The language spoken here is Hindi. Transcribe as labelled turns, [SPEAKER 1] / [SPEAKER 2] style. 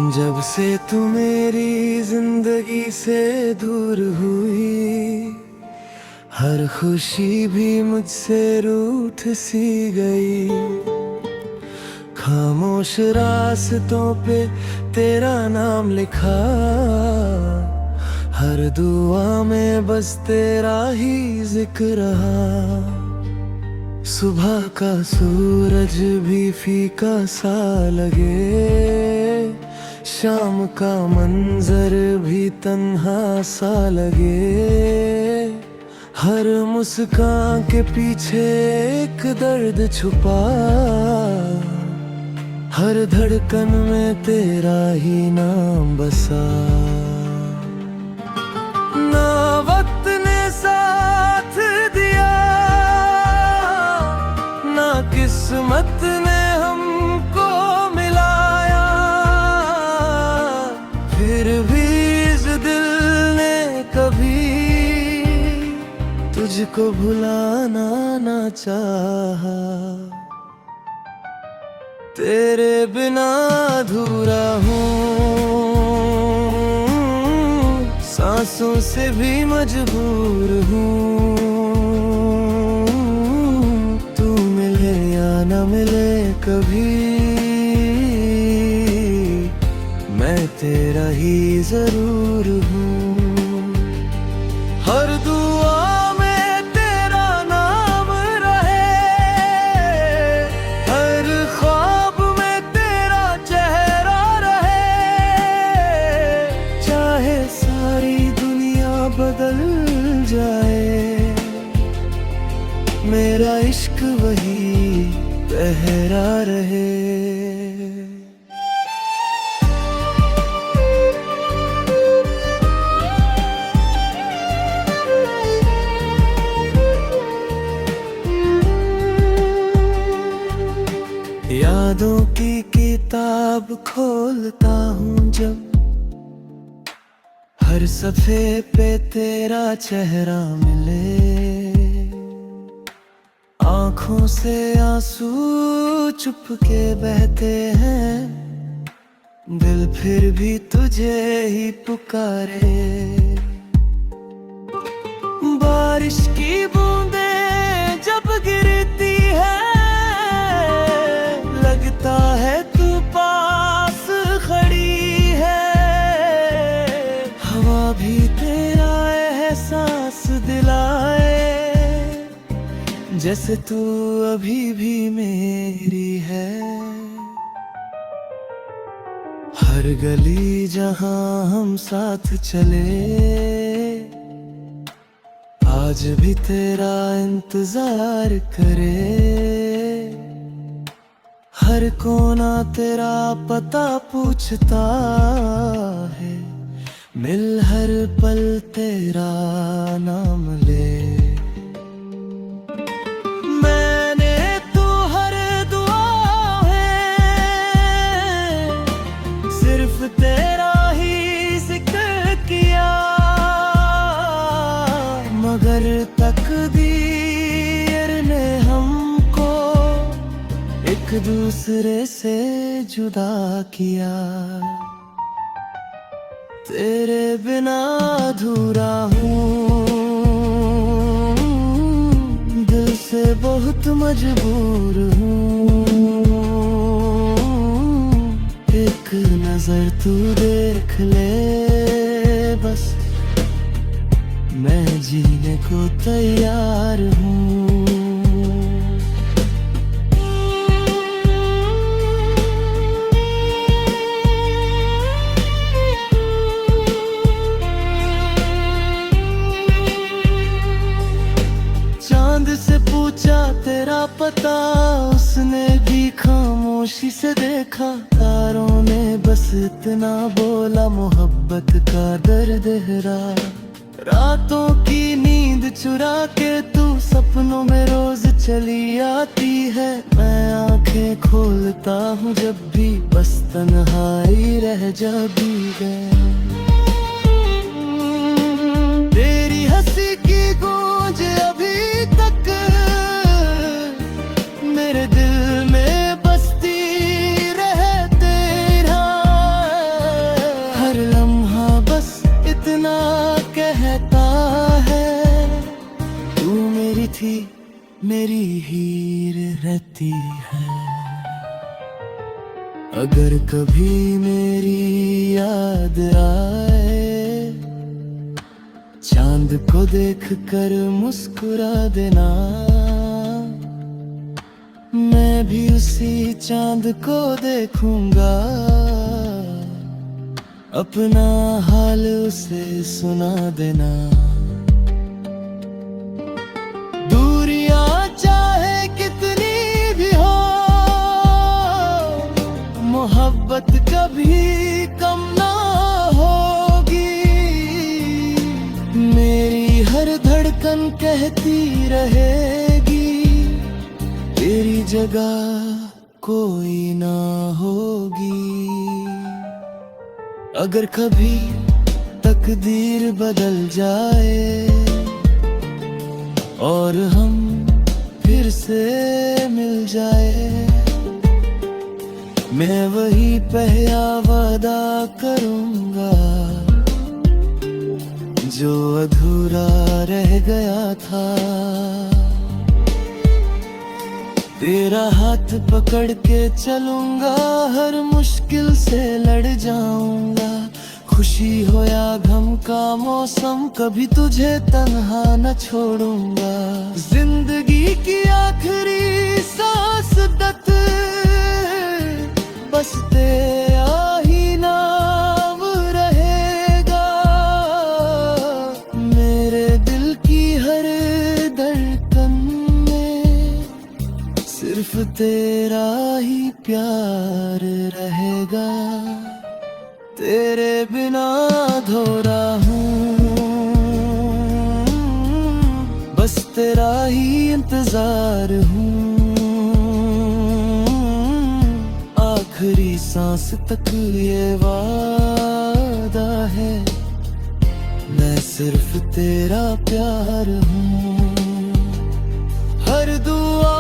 [SPEAKER 1] जब से तू मेरी जिंदगी से दूर हुई, हर खुशी भी मुझसे रूठ सी गई। खामोश रास्तों पे तेरा नाम लिखा, हर दुआ में बस तेरा ही जिक्र रहा। सुबह का सूरज भी फीका सा लगे, शाम का मंजर भी तन्हा सा लगे। हर मुस्कान के पीछे एक दर्द छुपा, हर धड़कन में तेरा ही नाम बसा। ना वक्त ने साथ दिया, ना किस्मत ने हमको मिलाया, फिर भी इस दिल ने कभी तुझको भुलाना ना चाहा। तेरे बिना अधूरा हूँ, सांसों से भी मजबूर हूँ। तू मिले या न मिले कभी, मैं तेरा ही जरूर हूँ। हर दुआ बदल जाए, मेरा इश्क वही पहरा रहे। यादों की किताब खोलता हूँ जब, हर सफ़े पे तेरा चेहरा मिले। आँखों से आंसू चुपके बहते हैं, दिल फिर भी तुझे ही पुकारे। बारिश की बूंदें जब गिरती है, लगता है तू पास खड़ी है। हवा भी तेरा एहसास दिलाए, जैसे तू अभी भी मेरी है। हर गली जहां हम साथ चले, आज भी तेरा इंतजार करे। हर कोना तेरा पता पूछता है, मिल हर पल तेरा नाम ले। मैंने तो हर दुआ है सिर्फ तेरा ही जिक्र किया, मगर तकदीर ने हमको एक दूसरे से जुदा किया। तेरे बिना अधूरा हूँ, दिल से बहुत मजबूर हूँ। एक नजर तू देख ले बस, मैं जीने को तैयार हूँ। चांद से पूछा तेरा पता, उसने भी खामोशी से देखा। तारों ने बस इतना बोला, मोहब्बत का दर्द गहरा। रातों की नींद चुरा के तू सपनों में रोज चली आती है। मैं आंखें खोलता हूँ जब भी, बस तन्हाई रह जाती है। तेरी हंसी की गूंज अभी तक मेरे दिल में बसती रहे। तेरा कहता है, तू मेरी थी मेरी हीर रहती है। अगर कभी मेरी याद आए, चांद को देख कर मुस्कुरा देना, मैं भी उसी चांद को देखूंगा, अपना हाल उसे सुना देना। दूरियां चाहे कितनी भी हो, मोहब्बत कभी कम ना होगी। मेरी हर धड़कन कहती रहेगी, तेरी जगह कोई ना होगी। अगर कभी तकदीर बदल जाए और हम फिर से मिल जाए, मैं वही पहला वादा करूंगा जो अधूरा रह गया था। तेरा हाथ पकड़ के चलूंगा, हर मुश्किल से लड़ जाऊंगा। खुशी हो या गम का मौसम, कभी तुझे तन्हा न छोड़ूंगा। जिंदगी की आखिरी सांस तक बस तेरा ही नाम रहेगा। मेरे दिल की हर धड़कन में सिर्फ तेरा ही प्यार रहेगा। तेरे बिना अधूरा हूँ, बस तेरा ही इंतजार हूँ। आखिरी सांस तक ये वादा है, मैं सिर्फ तेरा प्यार हूँ। हर दुआ